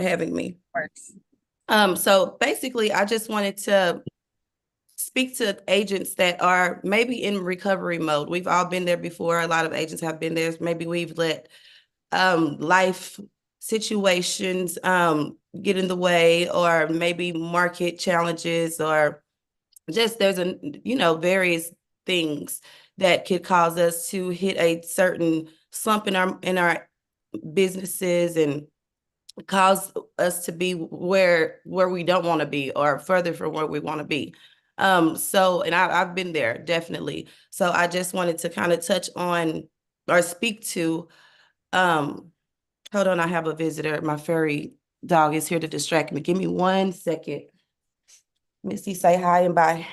having me. Of course. So basically, I just wanted to speak to agents that are maybe in recovery mode. We've all been there before. A lot of agents have been there. Maybe we've let life situations get in the way, or maybe market challenges, or just there's various things that could cause us to hit a certain slump in our businesses and cause us to be where we don't want to be, or further from where we want to be. And I've been there, definitely. So I just wanted to kind of touch on or speak to, hold on, I have a visitor. My furry dog is here to distract me. Give me 1 second. Missy, say hi and bye.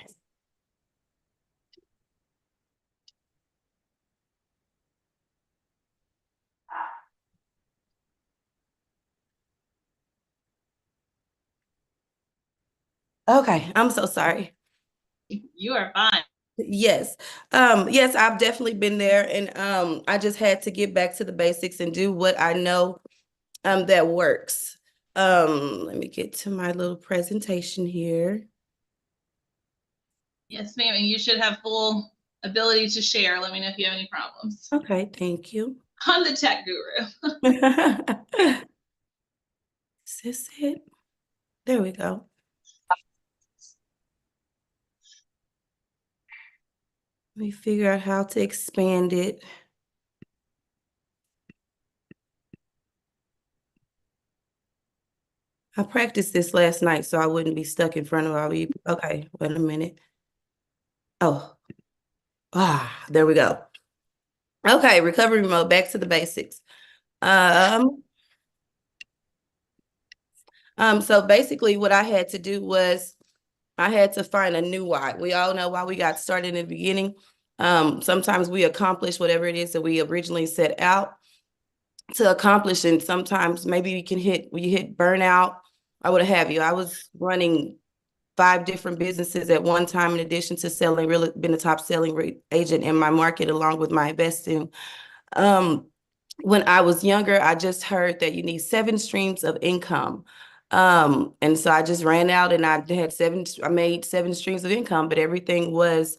Okay, I'm so sorry. You are fine. Yes. Yes, I've definitely been there, and I just had to get back to the basics and do what I know that works. Let me get to my little presentation here. Yes, ma'am. And you should have full ability to share. Let me know if you have any problems. Okay, thank you. I'm the tech guru. Is this it? There we go. Let me figure out how to expand it. I practiced this last night so I wouldn't be stuck in front of all you. Okay, wait a minute. Oh, there we go. Okay, recovery mode, back to the basics. Um, so basically what I had to do was I had to find a new why. We all know why we got started in the beginning. Sometimes we accomplish whatever it is that we originally set out to accomplish, and sometimes maybe you hit burnout or what have you. I was running 5 different businesses at one time, in addition to been a top selling agent in my market, along with my investing. Um, when I was younger, I just heard that you need 7 streams of income. And so I just ran out and I made 7 streams of income, but everything was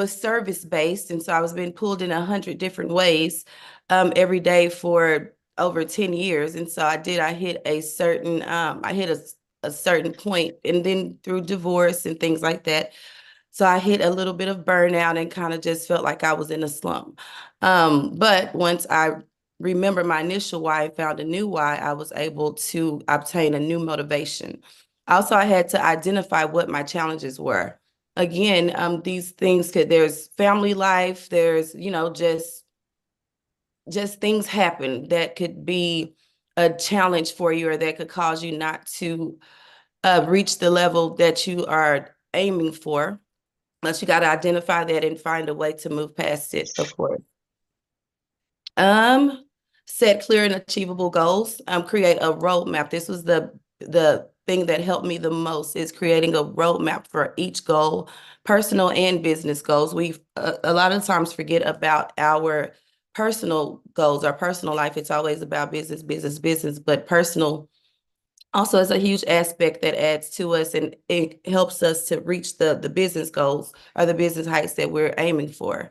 service based. And so I was being pulled in 100 different ways every day for over 10 years. And so I hit a certain point, and then through divorce and things like that. So I hit a little bit of burnout and kind of just felt like I was in a slump. But once I remember my initial why and found a new why, I was able to obtain a new motivation. Also, I had to identify what my challenges were. Again, these things there's family life, there's, just things happen that could be a challenge for you, or that could cause you not to reach the level that you are aiming for. But you got to identify that and find a way to move past it, of course. Um, Set clear and achievable goals. Create a roadmap. This was the thing that helped me the most, is creating a roadmap for each goal, personal and business goals. We a lot of times forget about our personal goals, our personal life. It's always about business, business, business, but personal also is a huge aspect that adds to us, and it helps us to reach the business goals or the business heights that we're aiming for.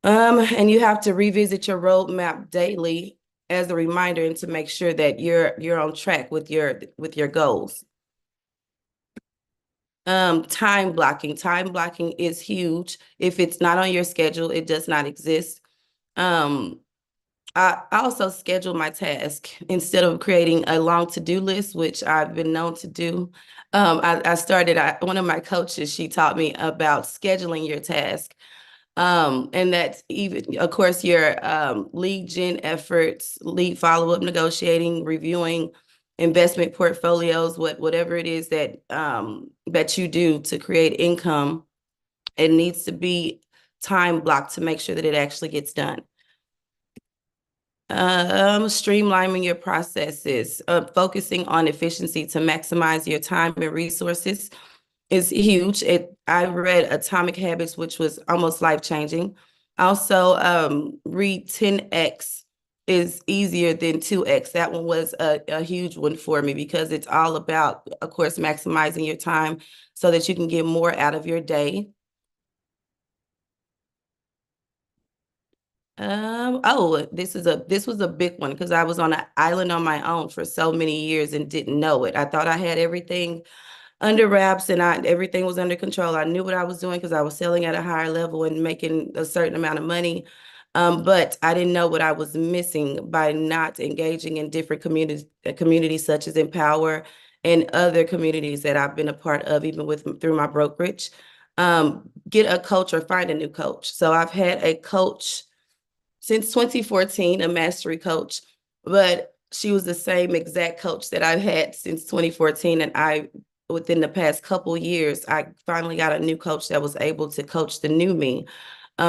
And you have to revisit your roadmap daily as a reminder, and to make sure that you're on track with your goals. Time blocking. Time blocking is huge. If it's not on your schedule, it does not exist. Um, I also schedule my task instead of creating a long to-do list, which I've been known to do. One of my coaches, she taught me about scheduling your task. And that's even, of course, your lead gen efforts, lead follow-up, negotiating, reviewing investment portfolios, whatever it is that you do to create income. It needs to be time blocked to make sure that it actually gets done. Streamlining your processes, focusing on efficiency to maximize your time and resources is huge. I read Atomic Habits, which was almost life-changing. Also, read 10X is easier than 2x. That one was a huge one for me because it's all about, of course, maximizing your time so that you can get more out of your day. Oh, this was a big one because I was on an island on my own for so many years and didn't know it. I thought I had everything under wraps and everything was under control. I knew what I was doing because I was selling at a higher level and making a certain amount of money. But I didn't know what I was missing by not engaging in different communities such as Empower and other communities that I've been a part of, even with through my brokerage. Get a coach or find a new coach. So I've had a coach since 2014, a mastery coach, but she was the same exact coach that I've had since 2014. And within the past couple years, I finally got a new coach that was able to coach the new me,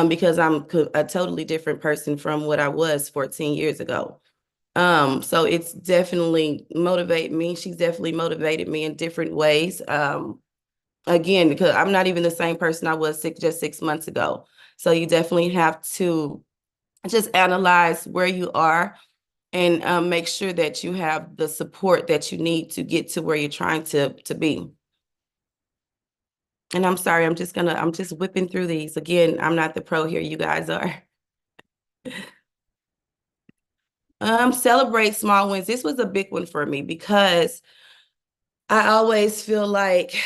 because I'm a totally different person from what I was 14 years ago. So it's definitely motivated me. She's definitely motivated me in different ways. Again, because I'm not even the same person I was just 6 months ago. So you definitely have to just analyze where you are and make sure that you have the support that you need to get to where you're trying to be. And I'm sorry, I'm just whipping through these. Again, I'm not the pro here, you guys are. Celebrate small wins. This was a big one for me because I always feel like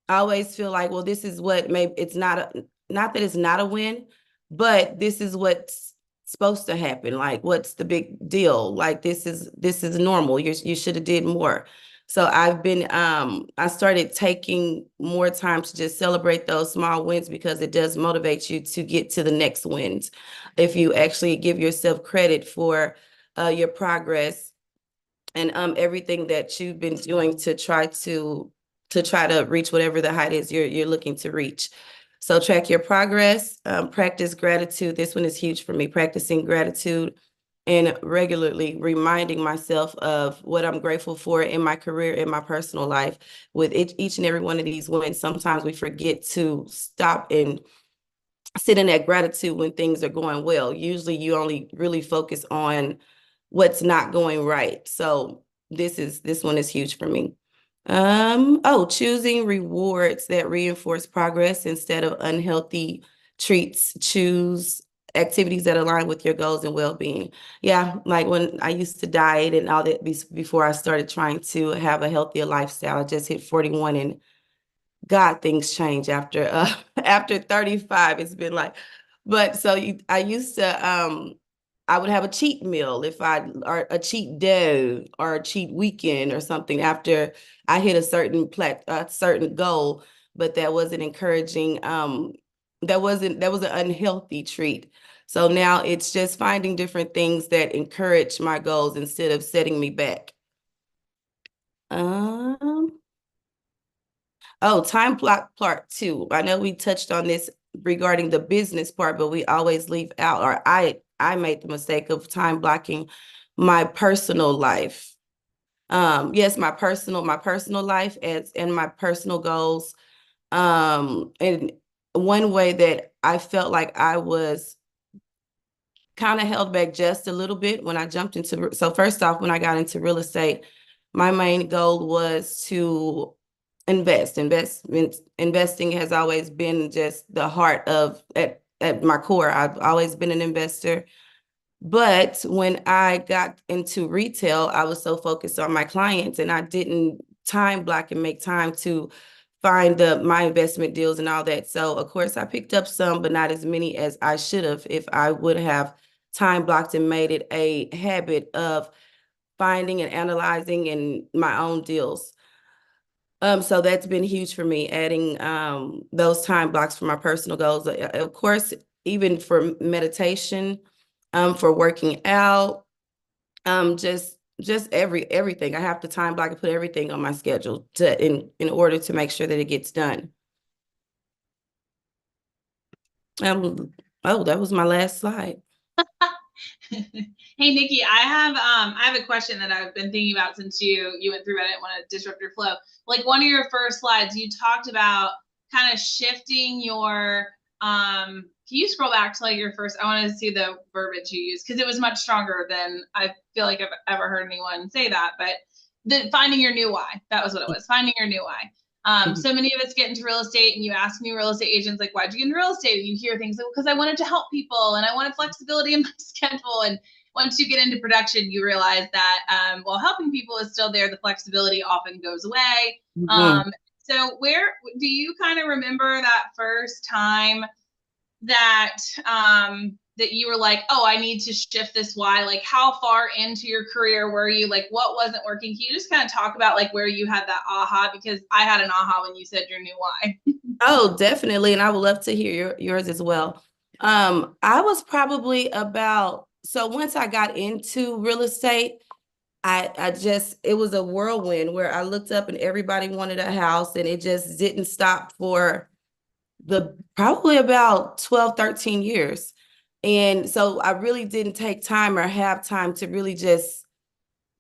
well, this is what maybe it's not that it's not a win, but this is what's supposed to happen. Like, what's the big deal? Like, this is normal. You should have did more. So I started taking more time to just celebrate those small wins because it does motivate you to get to the next wins. If you actually give yourself credit for your progress and everything that you've been doing to try to reach whatever the height is you're looking to reach. So track your progress, practice gratitude. This one is huge for me, practicing gratitude and regularly reminding myself of what I'm grateful for in my career, in my personal life. With each and every one of these wins, sometimes we forget to stop and sit in that gratitude when things are going well. Usually you only really focus on what's not going right. So this one is huge for me. Choosing rewards that reinforce progress instead of unhealthy treats. Choose activities that align with your goals and well-being. Yeah, like when I used to diet and all that before I started trying to have a healthier lifestyle. I just hit 41 and God, things change after after 35. It's been like, but so I used to I would have a cheat meal or a cheat day or a cheat weekend or something after I hit a certain goal, but that wasn't encouraging. That was an unhealthy treat. So now it's just finding different things that encourage my goals instead of setting me back. Um, Oh, time block part two. I know we touched on this regarding the business part, but we always leave out, or I made the mistake of time blocking my personal life. Yes, my personal life and my personal goals. And one way that I felt like I was kind of held back just a little bit when I jumped into, so first off, when I got into real estate, my main goal was to investing has always been just the heart of at my core. I've always been an investor. But when I got into retail, I was so focused on my clients and I didn't time block and make time to find my investment deals and all that. So of course I picked up some, but not as many as I should have if I would have time blocked and made it a habit of finding and analyzing and my own deals. So that's been huge for me, adding those time blocks for my personal goals. Of course, even for meditation, for working out, just everything. I have to time block and put everything on my schedule in order to make sure that it gets done. Oh, that was my last slide. Hey Nikki, I have a question that I've been thinking about since you went through it. I didn't want to disrupt your flow. Like one of your first slides, you talked about kind of shifting your can you scroll back to like your first? I want to see the verbiage you used because it was much stronger than I feel like I've ever heard anyone say that. But the finding your new why, that was what it was. Finding your new why. So many of us get into real estate and you ask new real estate agents, like, why'd you get into real estate? And you hear things like, because I wanted to help people and I wanted flexibility in my schedule. And once you get into production, you realize that while helping people is still there, the flexibility often goes away. Mhm. So where do you kind of remember that first time that that you were like, oh, I need to shift this why? Like, how far into your career were you? Like, what wasn't working? Can you just kind of talk about like where you had that aha? Because I had an aha when you said your new why. Oh, definitely. And I would love to hear yours as well. I was probably about, so once I got into real estate, I just, it was a whirlwind where I looked up and everybody wanted a house and it just didn't stop for the probably about 12, 13 years. And so I really didn't take time or have time to really just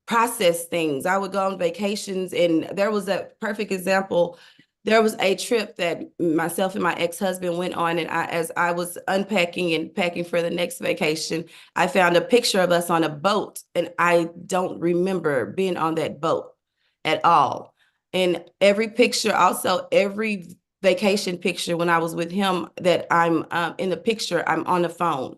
process things. I would go on vacations, and there was a perfect example. There was a trip that myself and my ex-husband went on, and as I was unpacking and packing for the next vacation, I found a picture of us on a boat, and I don't remember being on that boat at all. And every picture, also every vacation picture when I was with him, that I'm in the picture, I'm on the phone.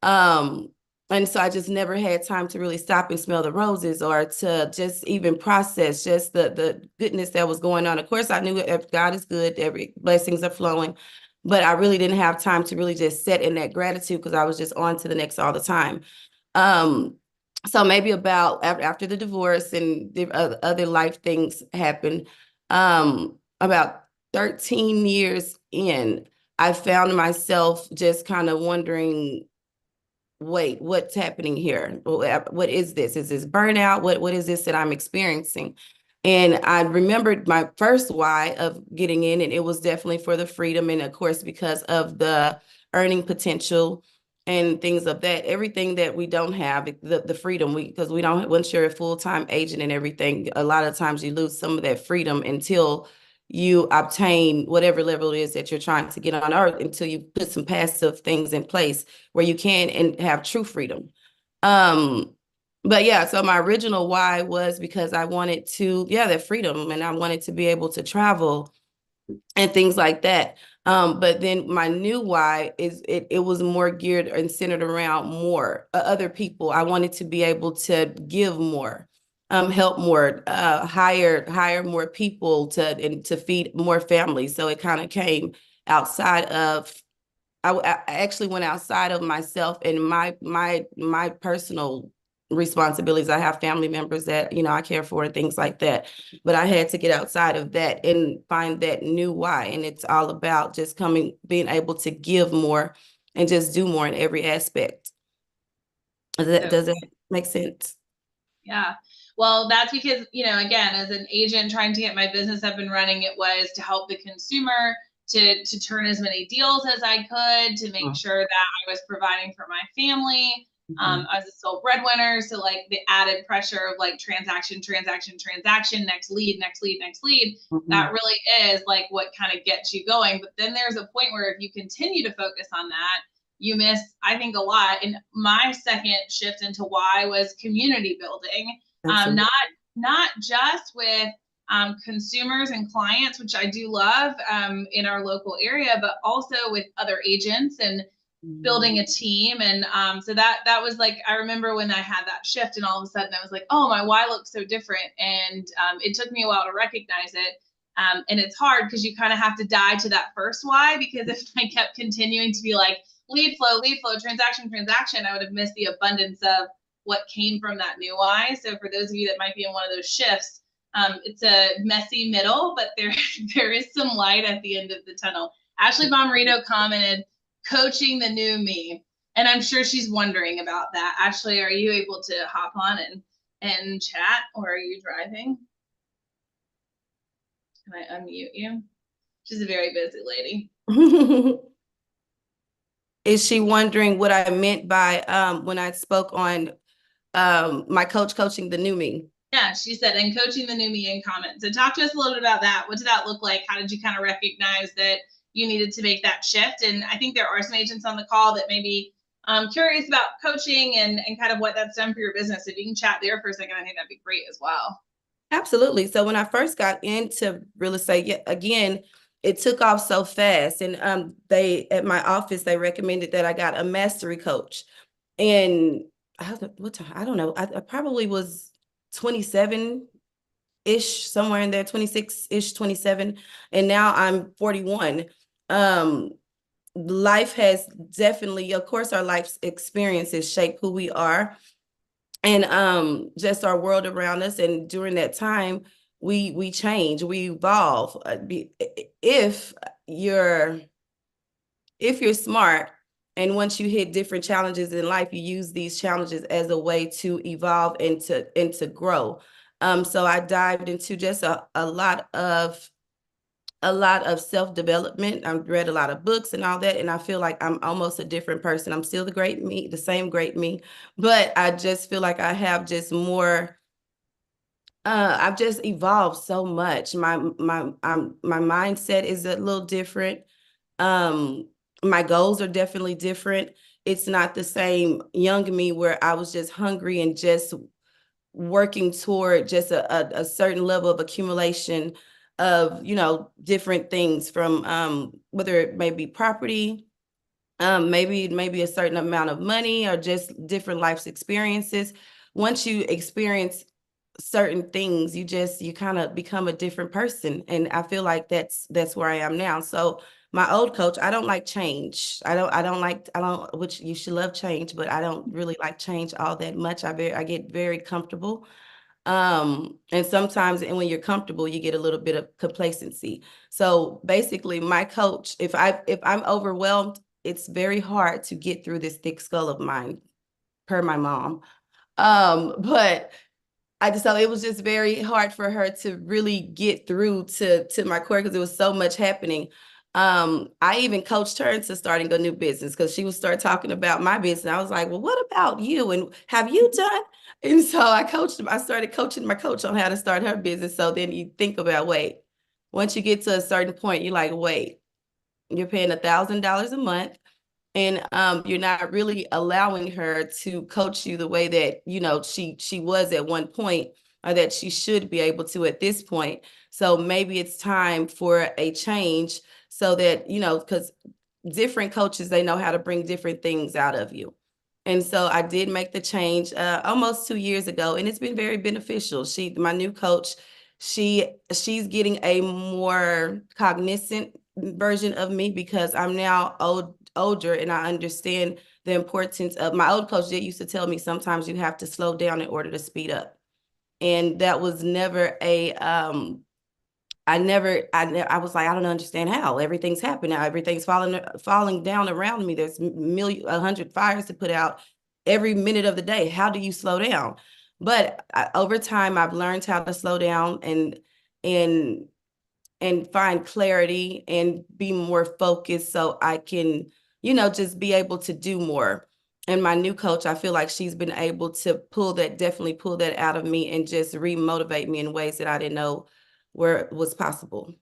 Um, and so I just never had time to really stop and smell the roses or to just even process just the goodness that was going on. Of course, I knew if God is good, every blessings are flowing, but I really didn't have time to really just sit in that gratitude because I was just on to the next all the time. Um, so maybe about after the divorce and the other life things happened, about 13 years in, I found myself just kind of wondering, wait, what's happening here? What is this? Is this burnout? What is this that I'm experiencing? And I remembered my first why of getting in, and it was definitely for the freedom. And of course, because of the earning potential and things of that, everything that we don't have, the freedom, because we don't, once you're a full-time agent and everything, a lot of times you lose some of that freedom until you obtain whatever level it is that you're trying to get on earth, until you put some passive things in place where you can and have true freedom. Um, but yeah, so my original why was because I wanted to, yeah, that freedom, and I wanted to be able to travel and things like that. But then my new why is it was more geared and centered around more other people. I wanted to be able to give more, help more, hire more people to feed more families. So it kind of came outside of, I actually went outside of myself and my personal responsibilities. I have family members that, I care for and things like that. But I had to get outside of that and find that new why. And it's all about just being able to give more and just do more in every aspect. So Does that make sense? yeah. Well, that's because, again, as an agent trying to get my business up and running, it was to help the consumer to turn as many deals as I could, to make sure that I was providing for my family. Mhm. I was a sole breadwinner. So like the added pressure of like transaction, transaction, transaction, next lead, next lead, next lead, that Mhm. really is like what kind of gets you going. But then there's a point where if you continue to focus on that, you miss, I think, a lot. And my second shift into why was community building, Absolutely. not just with consumers and clients, which I do love in our local area, but also with other agents and building a team. And so that was like, I remember when I had that shift and all of a sudden I was like, oh, my why looks so different. And it took me a while to recognize it. And it's hard because you kind of have to die to that first why, because if I kept continuing to be like lead flow, transaction, transaction, I would have missed the abundance of what came from that new why. So for those of you that might be in one of those shifts, it's a messy middle, but there is some light at the end of the tunnel. Ashley Bomarito commented, coaching the new me. And I'm sure she's wondering about that. Ashley, are you able to hop on and chat, or are you driving? Can I unmute you? She's a very busy lady. Is she wondering what I meant by when I spoke on my coaching the new me? Yeah, she said, and coaching the new me in comments. So talk to us a little bit about that. What did that look like? How did you kind of recognize that you needed to make that shift. And I think there are some agents on the call that may be curious about coaching and kind of what that's done for your business. If you can chat there for a second, I think that'd be great as well. Absolutely. So when I first got into real estate, again, it took off so fast. And they at my office, they recommended that I got a mastery coach. And what time? I don't know. I probably was 27-ish, somewhere in there, 26-ish, 27. And now I'm 41. Life has definitely, of course, our life experiences shape who we are, and just our world around us. And during that time, we change, we evolve. If you're if you're smart, and once you hit different challenges in life, you use these challenges as a way to evolve and to grow. So I dived into just a lot of self-development. I've read a lot of books and all that, and I feel like I'm almost a different person. I'm still the great me, the same great me, but I just feel like I have just more. I've just evolved so much. My mindset is a little different. My goals are definitely different. It's not the same young me where I was just hungry and just working toward just a certain level of accumulation of, different things, from whether it may be property, maybe a certain amount of money, or just different life's experiences. Once you experience certain things, you kind of become a different person. And I feel like that's where I am now. So my old coach, I don't like change. Which you should love change, but I don't really like change all that much. I get very comfortable. And sometimes, and when you're comfortable, you get a little bit of complacency. So basically, my coach, if I'm overwhelmed, it's very hard to get through this thick skull of mine, per my mom. But so it was just very hard for her to really get through to my core, because there was so much happening. I even coached her into starting a new business, because she would start talking about my business. I was like, well, what about you? And have you done? And so I started coaching my coach on how to start her business. So then you think about, wait, once you get to a certain point, you're like, wait, you're paying $1,000 a month, and you're not really allowing her to coach you the way that she was at one point, or that she should be able to at this point. So maybe it's time for a change, so that because different coaches, they know how to bring different things out of you. And so I did make the change almost 2 years ago, and it's been very beneficial. My new coach, she's getting a more cognizant version of me, because I'm now older, and I understand the importance of. My old coach did used to tell me, sometimes you have to slow down in order to speed up. And that was never a I was like, I don't understand how everything's happening now. Everything's falling down around me. There's 100 fires to put out every minute of the day. How do you slow down? But over time, I've learned how to slow down and and find clarity and be more focused, so I can, just be able to do more. And my new coach, I feel like she's been able to definitely pull that out of me, and just re-motivate me in ways that I didn't know where it was possible.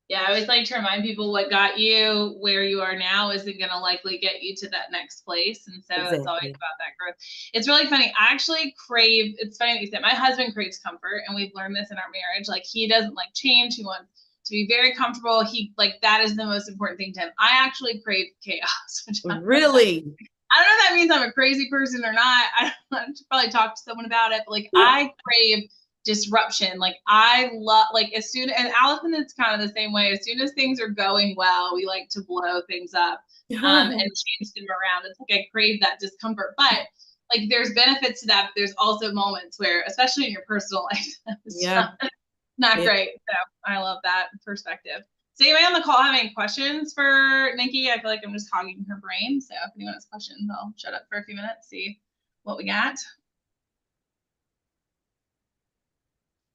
Yeah, I always like to remind people what got you where you are now isn't going to likely get you to that next place. And so it's always Exactly. about that growth. It's really funny. I actually it's funny that you said, my husband craves comfort, and we've learned this in our marriage. Like, he doesn't like change. He wants to be very comfortable. That is the most important thing to him. I actually crave chaos. Really? I don't know if that means I'm a crazy person or not. I should probably talk to someone about it. But I crave disruption. I love, as soon, and Allison is kind of the same way. As soon as things are going well, we like to blow things up and change them around. It's like I crave that discomfort. But there's benefits to that, but there's also moments where, especially in your personal life, it's Yeah. not Yeah. great. So I love that perspective. So anybody on the call have any questions for Nikki? I feel like I'm just hogging her brain. So if anyone has questions, I'll shut up for a few minutes, see what we got.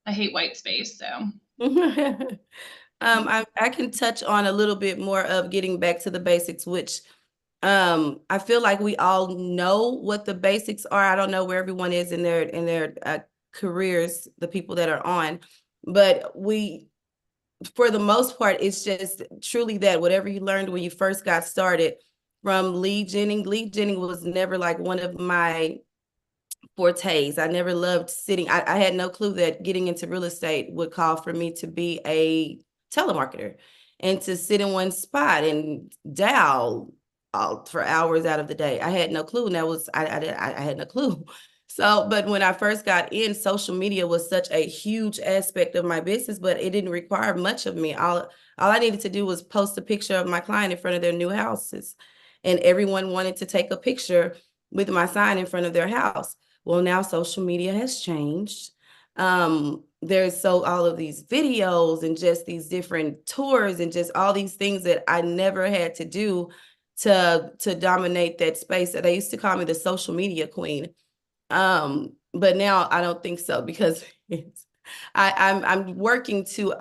I hate white space, so. I can touch on a little bit more of getting back to the basics, which I feel like we all know what the basics are. I don't know where everyone is in their careers, the people that are on, but for the most part, it's just truly that whatever you learned when you first got started from lead genning was never like one of my fortes. I never loved sitting. I had no clue that getting into real estate would call for me to be a telemarketer and to sit in one spot and dial all for hours out of the day. I had no clue, and that was I had no clue. So, but when I first got in, social media was such a huge aspect of my business, but it didn't require much of me. All I needed to do was post a picture of my client in front of their new houses, and everyone wanted to take a picture with my sign in front of their house. Well, now social media has changed. There's so all of these videos and just these different tours and just all these things that I never had to do to dominate that space. They used to call me the social media queen. But now I don't think so because I'm working to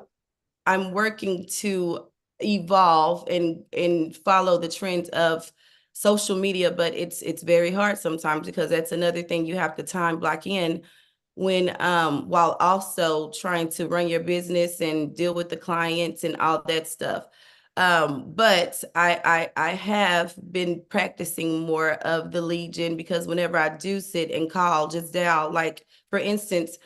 evolve and follow the trends of social media, but it's very hard sometimes because that's another thing you have to time block in when while also trying to run your business and deal with the clients and all that stuff. But I have been practicing more of the lead gen because whenever I do sit and call, just dial, like for instance,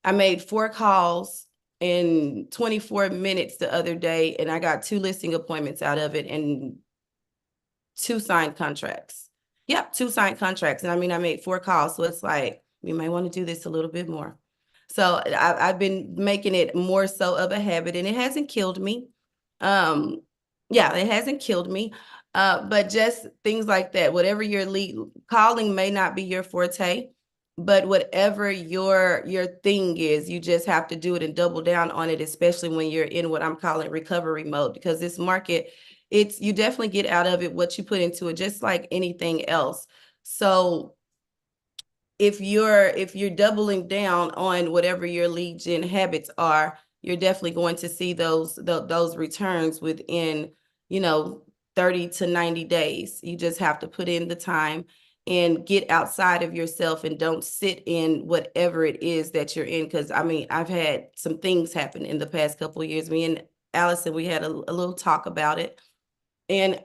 I made 4 calls in 24 minutes the other day, and I got 2 listing appointments out of it and 2 signed contracts. Yep, 2 signed contracts. And I mean, I made 4 calls. So it's like, we might want to do this a little bit more. So I've been making it more so of a habit, and it hasn't killed me. Um, yeah, it hasn't killed me. But just things like that, whatever your lead calling may not be your forte, but whatever your thing is, you just have to do it and double down on it, especially when you're in what I'm calling recovery mode, because this market, it's you definitely get out of it what you put into it, just like anything else. So if you're doubling down on whatever your lead gen habits are, you're definitely going to see those returns within, you know, 30 to 90 days. You just have to put in the time and get outside of yourself and don't sit in whatever it is that you're in. Because I mean, I've had some things happen in the past couple of years. Me and Allison, we had a little talk about it. And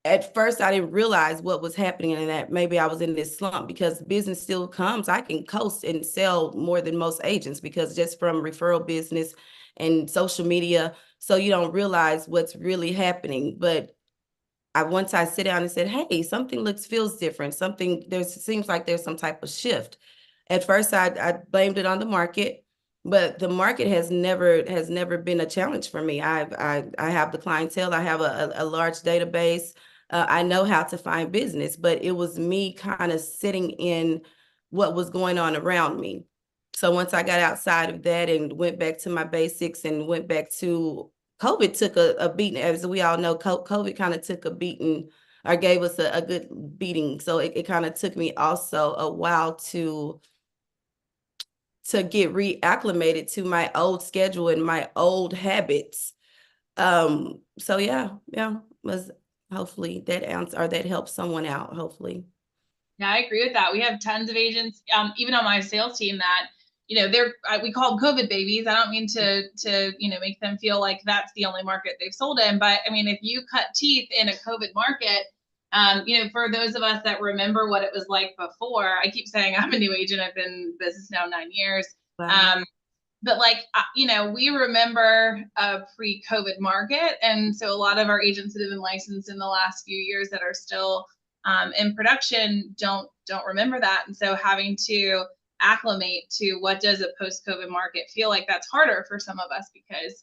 at first I didn't realize what was happening and that maybe I was in this slump because business still comes. I can coast and sell more than most agents because just from referral business and social media. So you don't realize what's really happening. But once I sit down and said, hey, something feels different. Seems like there's some type of shift. At first I blamed it on the market, but the market has never been a challenge for me. I have the clientele, I have a large database. I know how to find business, but it was me kind of sitting in what was going on around me. So once I got outside of that and went back to my basics and went back to COVID took a beating. As we all know, COVID kind of took a beating or gave us a good beating. So it kind of took me also a while to get reacclimated to my old schedule and my old habits. So yeah, was hopefully that answer or that helps someone out, hopefully. Yeah, I agree with that. We have tons of agents, even on my sales team that, we call them COVID babies. I don't mean to make them feel like that's the only market they've sold in. But I mean, if you cut teeth in a COVID market, for those of us that remember what it was like before, I keep saying I'm a new agent. I've been in business now 9 years. Wow. But we remember a pre-COVID market. And so a lot of our agents that have been licensed in the last few years that are still in production don't remember that. And so having to acclimate to what does a post-COVID market feel like, that's harder for some of us because,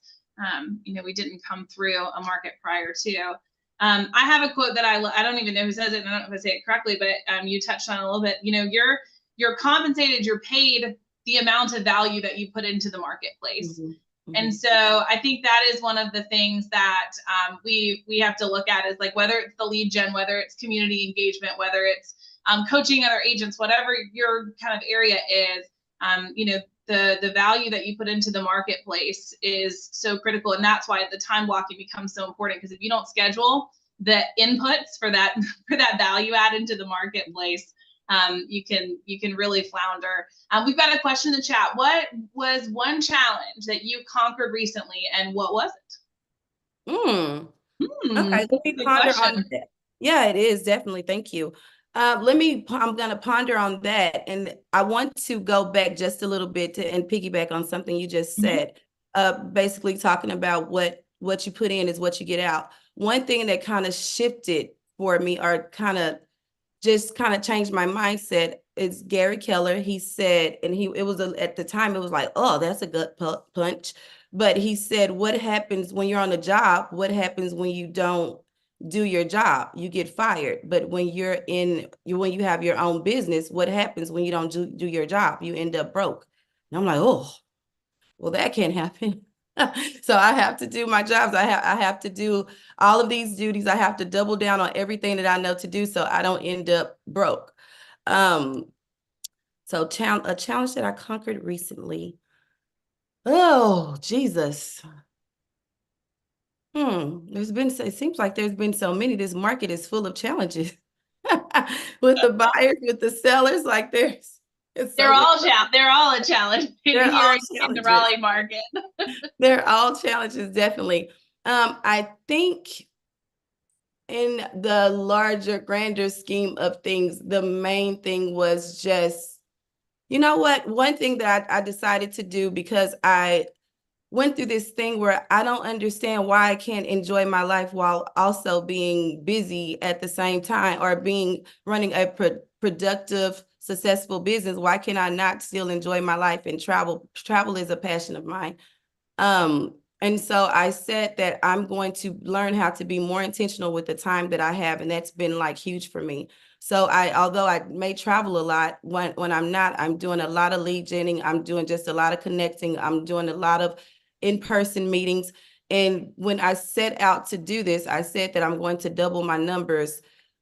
we didn't come through a market prior to. I have a quote that I don't even know who says it, and I don't know if I say it correctly, but you touched on it a little bit. You're compensated, you're paid the amount of value that you put into the marketplace. Mm-hmm. Mm-hmm. And so I think that is one of the things that we have to look at is like whether it's the lead gen, whether it's community engagement, whether it's coaching other agents, whatever your kind of area is, the value that you put into the marketplace is so critical. And that's why the time blocking becomes so important, because if you don't schedule the inputs for that value add into the marketplace, you can really flounder. We've got a question in the chat. What was one challenge that you conquered recently, and what was Hmm. it? Okay, let me Good ponder question. on that. Yeah, it is definitely. Thank you. I'm gonna ponder on that, and I want to go back just a little bit to and piggyback on something you just Mhm. said. Basically talking about what you put in is what you get out. One thing that kind of shifted for me, or kind of changed my mindset, is Gary Keller. He said, and it was at the time it was like, oh, that's a gut punch. But he said, what happens when you're on a job? What happens when you don't do your job? You get fired. But when when you have your own business, what happens when you don't do your job? You end up broke. And I'm like, oh, well, that can't happen. So I have to do my jobs. I have to do all of these duties. I have to double down on everything that I know to do so I don't end up broke. Um, so a challenge that I conquered recently. Oh, Jesus. It seems like there's been so many. This market is full of challenges. With the buyers, with the sellers, like it's so many. They're all a challenge They're here all in the challenges. Raleigh market. They're all challenges, definitely. I think in the larger, grander scheme of things, the main thing was just, you know what? One thing that I decided to do, because I went through this thing where I don't understand why I can't enjoy my life while also being busy at the same time, or running a productive, successful business. Why can I not still enjoy my life and travel? Travel is a passion of mine. And so I said that I'm going to learn how to be more intentional with the time that I have, and that's been like huge for me. So although I may travel a lot, when I'm not, I'm doing a lot of lead genning. I'm doing just a lot of connecting. I'm doing a lot of in-person meetings. And when I set out to do this, I said that I'm going to double my numbers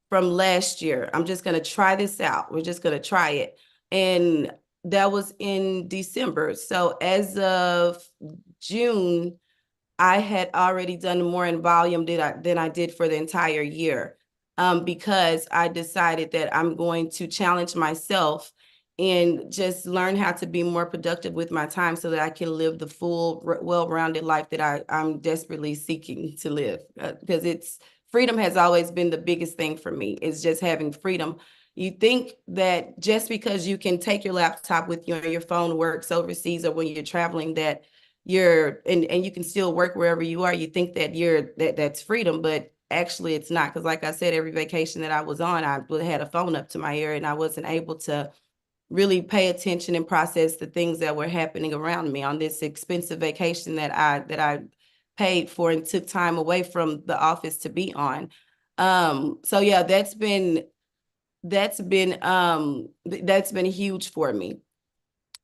from last year. I'm just going to try this out. We're just going to try it. And that was in December. So as of June, I had already done more in volume than I did for the entire year, because I decided that I'm going to challenge myself and just learn how to be more productive with my time so that I can live the full, well-rounded life that I'm desperately seeking to live. Because freedom has always been the biggest thing for me. It's just having freedom. You think that just because you can take your laptop with you and your phone works overseas or when you're traveling, that and you can still work wherever you are. You think that that's freedom, but actually it's not. Because like I said, every vacation that I was on, I had a phone up to my ear and I wasn't able to really pay attention and process the things that were happening around me on this expensive vacation that I paid for and took time away from the office to be on. So yeah, that's been huge for me.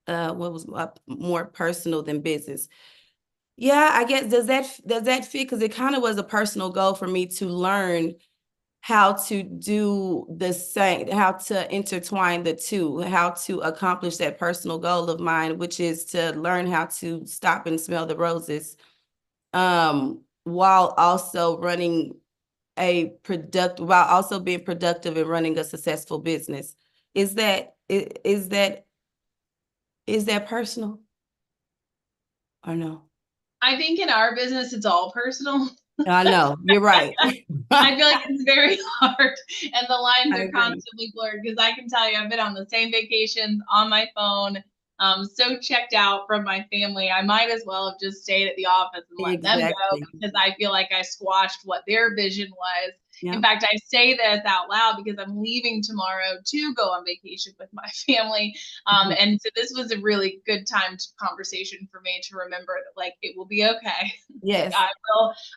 What was more personal than business? Yeah, I guess does that fit? Because it kind of was a personal goal for me to learn how to do the same, how to intertwine the two, how to accomplish that personal goal of mine, which is to learn how to stop and smell the roses, while also while also being productive and running a successful business. Is that personal or no? I think in our business, it's all personal. I know, you're right. I feel like it's very hard and the lines I are agree. constantly blurred because I can tell you I've been on the same vacations on my phone, so checked out from my family. I might as well have just stayed at the office and let them go Exactly. because I feel like I squashed what their vision was. In Yeah. fact, I say this out loud because I'm leaving tomorrow to go on vacation with my family. And so this was a really good conversation for me to remember that like it will be okay. Like Yes.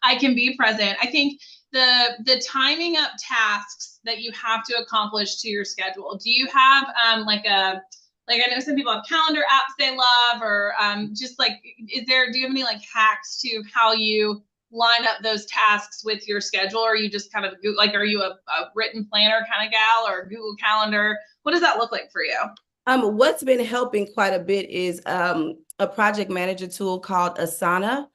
I can be present. I think the timing up tasks that you have to accomplish to your schedule. Do you have like I know some people have calendar apps they love, or just like do you have any like hacks to how you line up those tasks with your schedule, or are you just kind of like are you a written planner kind of gal or Google Calendar? What does that look like for you? What's been helping quite a bit is a project manager tool called Asana.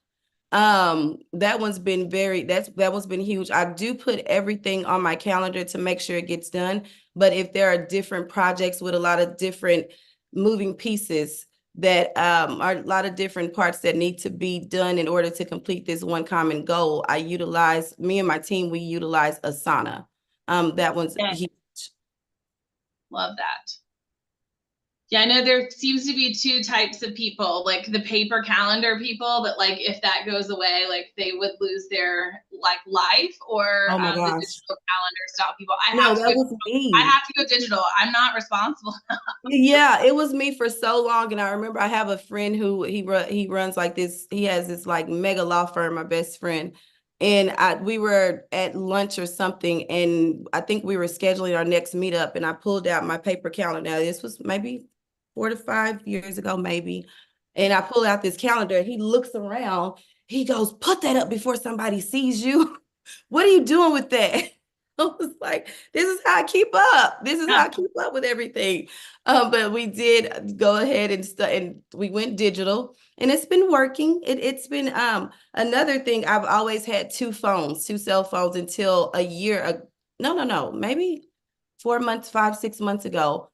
That one's been that one's been huge. I do put everything on my calendar to make sure it gets done. But if there are different projects with a lot of different moving pieces that are a lot of different parts that need to be done in order to complete this one common goal, me and my team, we utilize Asana. That one's Yeah, huge. love that. Yeah, I know there seems to be two types of people, like the paper calendar people that like if that goes away, like they would lose their like life, or Oh my the gosh. digital calendar style people. No, that was I me. have to go digital. I'm not responsible. Yeah, it was me for so long, and I remember I have a friend who he runs like this. He has this like mega law firm, my best friend, and we were at lunch or something, and I think we were scheduling our next meetup, and I pulled out my paper calendar. Now this was maybe 4 to 5 years ago, maybe, and I pull out this calendar. He looks around. He goes, "Put that up before somebody sees you." What are you doing with that? I was like, this is how I keep up. This is how I keep up with everything. But we did go ahead and we went digital, and it's been working. It's been another thing. I've always had two cell phones until no, maybe 4 months, 5, 6 months ago.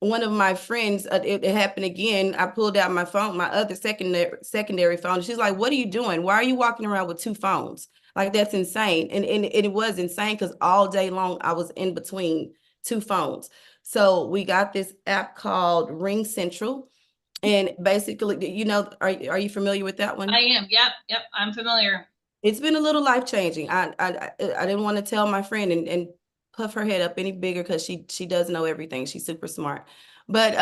One of my friends, it happened again. I pulled out my phone, my other secondary phone. She's like, "What are you doing? Why are you walking around with two phones? Like that's insane." And it was insane because all day long I was in between two phones. So we got this app called Ring Central, and basically, are you familiar with that I one? am. Yep, yep. I'm familiar. It's been a little life changing. I didn't want to tell my friend and puff her head up any bigger because she does know everything. She's super smart. But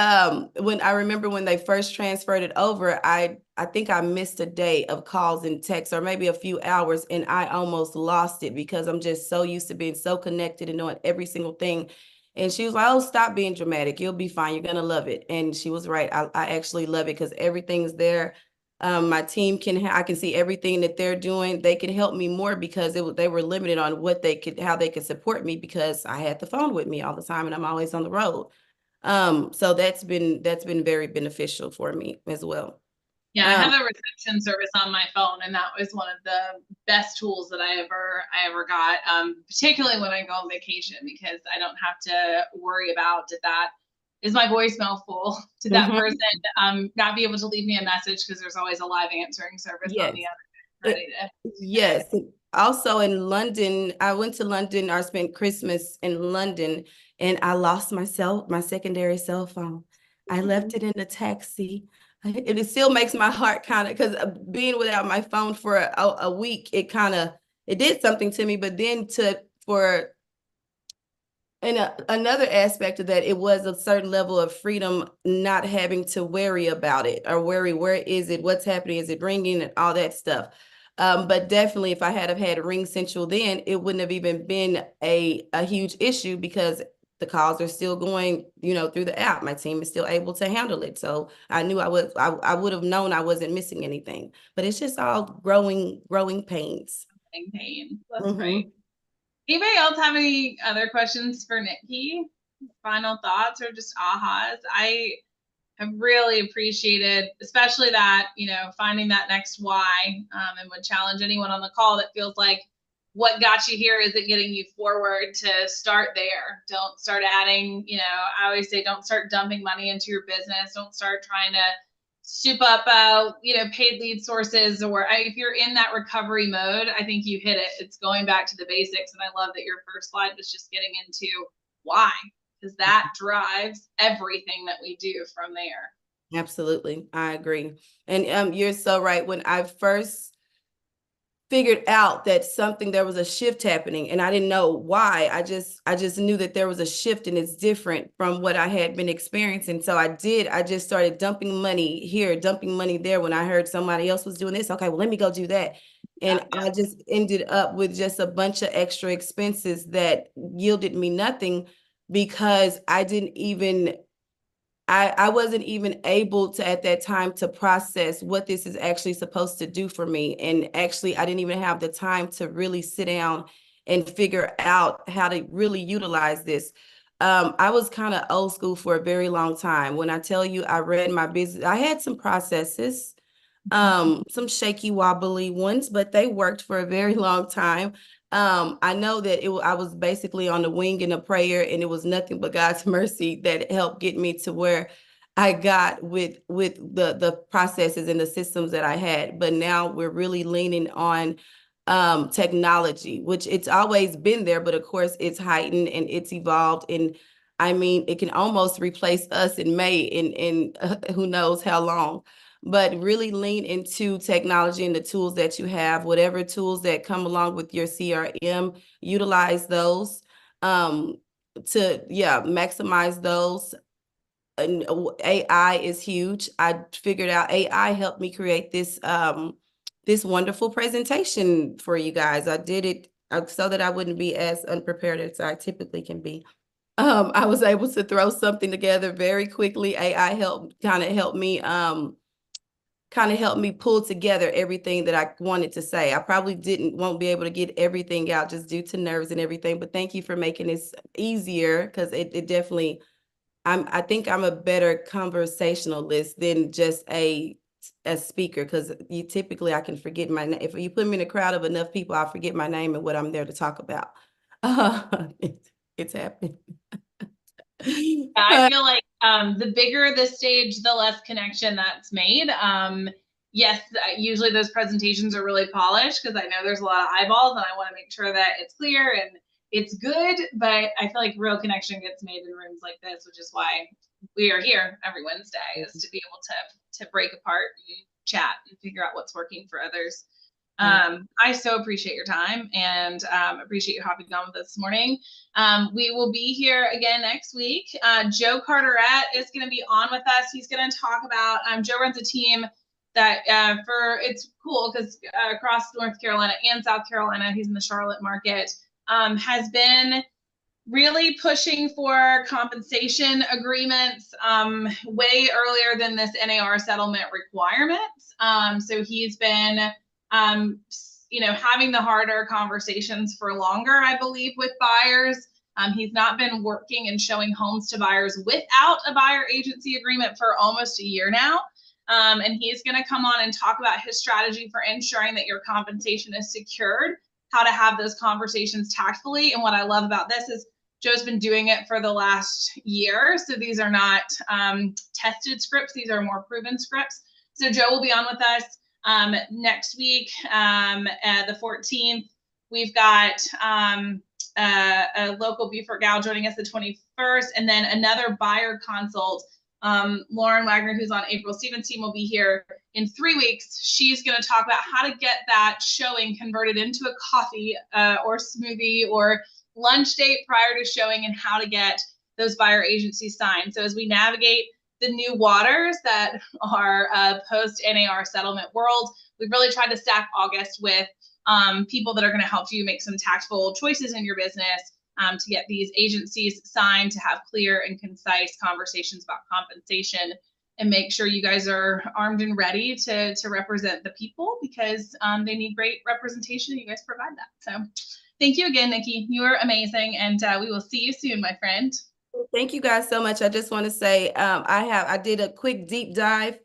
when I remember when they first transferred it over, I think I missed a day of calls and texts, or maybe a few hours, and I almost lost it because I'm just so used to being so connected and knowing every single thing. And she was like, "Oh, stop being dramatic. You'll be fine. You're gonna love it." And she was right. I actually love it because everything's there. My team I can see everything that they're doing. They can help me more because they were limited on how they could support me because I had the phone with me all the time and I'm always on the road. So that's been very beneficial for me as well. Yeah, I Um, have a reception service on my phone, and that was one of the best tools that I ever got. Particularly when I go on vacation, because I don't have to worry about, did that is my voicemail full? Did that mhm. person not be able to leave me a message? Because there's always a live answering service on Yes. the other end, It, ready to hit it. yes. Also in London, I went to London or spent Christmas in London, and I lost my secondary cell phone. I left it in the taxi. It still makes my heart kind of, because being without my phone for a week, it did something to me. But then for and another aspect of that, it was a certain level of freedom, not having to worry about it or worry, where is it, what's happening, is it ringing, and all that stuff. But definitely, if I have had Ring Central, then it wouldn't have even been a huge issue because the calls are still going, through the app. My team is still able to handle it. So I knew I would have known I wasn't missing anything. But it's just all growing pains. Pain. That's great. Mm-hmm. Anybody else have any other questions for Nikki? Final thoughts or just ahas? I have really appreciated, especially that, finding that next why, and would challenge anyone on the call that feels like what got you here isn't getting you forward, to start there. Don't start adding, I always say, don't start dumping money into your business. Don't start trying to soup up, paid lead sources, or if you're in that recovery mode, I think you hit it. It's going back to the basics. And I love that your first slide was just getting into why, because that drives everything that we do from there. Absolutely. I agree. And you're so right. When I first figured out that there was a shift happening and I didn't know why, I just knew that there was a shift and it's different from what I had been experiencing. So I just started dumping money here, dumping money there when I heard somebody else was doing this. Okay, well, let me go do that. Yeah, And yeah. I just ended up with just a bunch of extra expenses that yielded me nothing because I wasn't even able to at that time to process what this is actually supposed to do for me. And actually, I didn't even have the time to really sit down and figure out how to really utilize this. I was kind of old school for a very long time. When I tell you I ran my business, I had some processes. some shaky wobbly ones, but they worked for a very long time. I know that I was basically on the wing in a prayer, and it was nothing but God's mercy that helped get me to where I got with the processes and the systems that I had. But now we're really leaning on technology, which it's always been there, but of course it's heightened and it's evolved. And I mean, it can almost replace us in May in who knows how long. But really lean into technology and the tools that you have, whatever tools that come along with your CRM, utilize those to, yeah, maximize those. And AI is huge. I figured out AI helped me create this wonderful presentation for you guys. I did it so that I wouldn't be as unprepared as I typically can be. I was able to throw something together very quickly. AI helped me pull together everything that I wanted to say. I probably won't be able to get everything out just due to nerves and everything, but thank you for making this easier, because it definitely, I think I'm a better conversationalist than just a speaker, because you typically I can forget my name. If you put me in a crowd of enough people, I'll forget my name and what I'm there to talk about. It's happened. I feel like the bigger the stage, the less connection that's made. Yes, usually those presentations are really polished because I know there's a lot of eyeballs and I want to make sure that it's clear and it's good. But I feel like real connection gets made in rooms like this, which is why we are here every Wednesday, is to be able to break apart and chat and figure out what's working for others. I so appreciate your time and appreciate you hopping on with us this morning. We will be here again next week. Joe Carteret is going to be on with us. He's going to talk about, Joe runs a team that it's cool because across North Carolina and South Carolina, he's in the Charlotte market, has been really pushing for compensation agreements way earlier than this NAR settlement requirements. So he's been having the harder conversations for longer, I believe, with buyers. He's not been working and showing homes to buyers without a buyer agency agreement for almost a year now. And he's going to come on and talk about his strategy for ensuring that your compensation is secured, how to have those conversations tactfully. And what I love about this is Joe's been doing it for the last year. So these are not tested scripts. These are more proven scripts. So Joe will be on with us next week, the 14th. We've got a local Beaufort gal joining us the 21st, and then another buyer consult. Lauren Wagner, who's on April Stevens' team, will be here in 3 weeks. She's going to talk about how to get that showing converted into a coffee or smoothie or lunch date prior to showing, and how to get those buyer agencies signed. So as we navigate the new waters that are post NAR settlement world, we've really tried to stack August with people that are going to help you make some tactful choices in your business to get these agencies signed, to have clear and concise conversations about compensation, and make sure you guys are armed and ready to represent the people, because they need great representation and you guys provide that. So thank you again, Nikki. You are amazing, and we will see you soon, my friend. Thank you guys so much. I just want to say I did a quick deep dive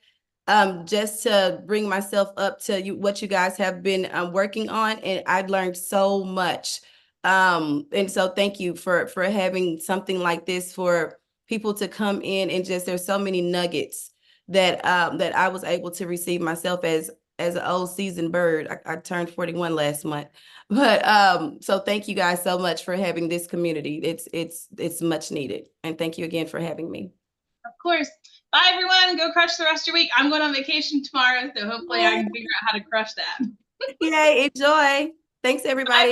just to bring myself up to what you guys have been working on, and I learned so much. And so thank you for having something like this for people to come in, and just there's so many nuggets that that I was able to receive myself as an old seasoned bird. I turned 41 last month. But so thank you guys so much for having this community. It's much needed. And thank you again for having me. Of course. Bye, everyone. Go crush the rest of your week. I'm going on vacation tomorrow, so hopefully I can figure out how to crush that. Yay, enjoy. Thanks, everybody. Bye.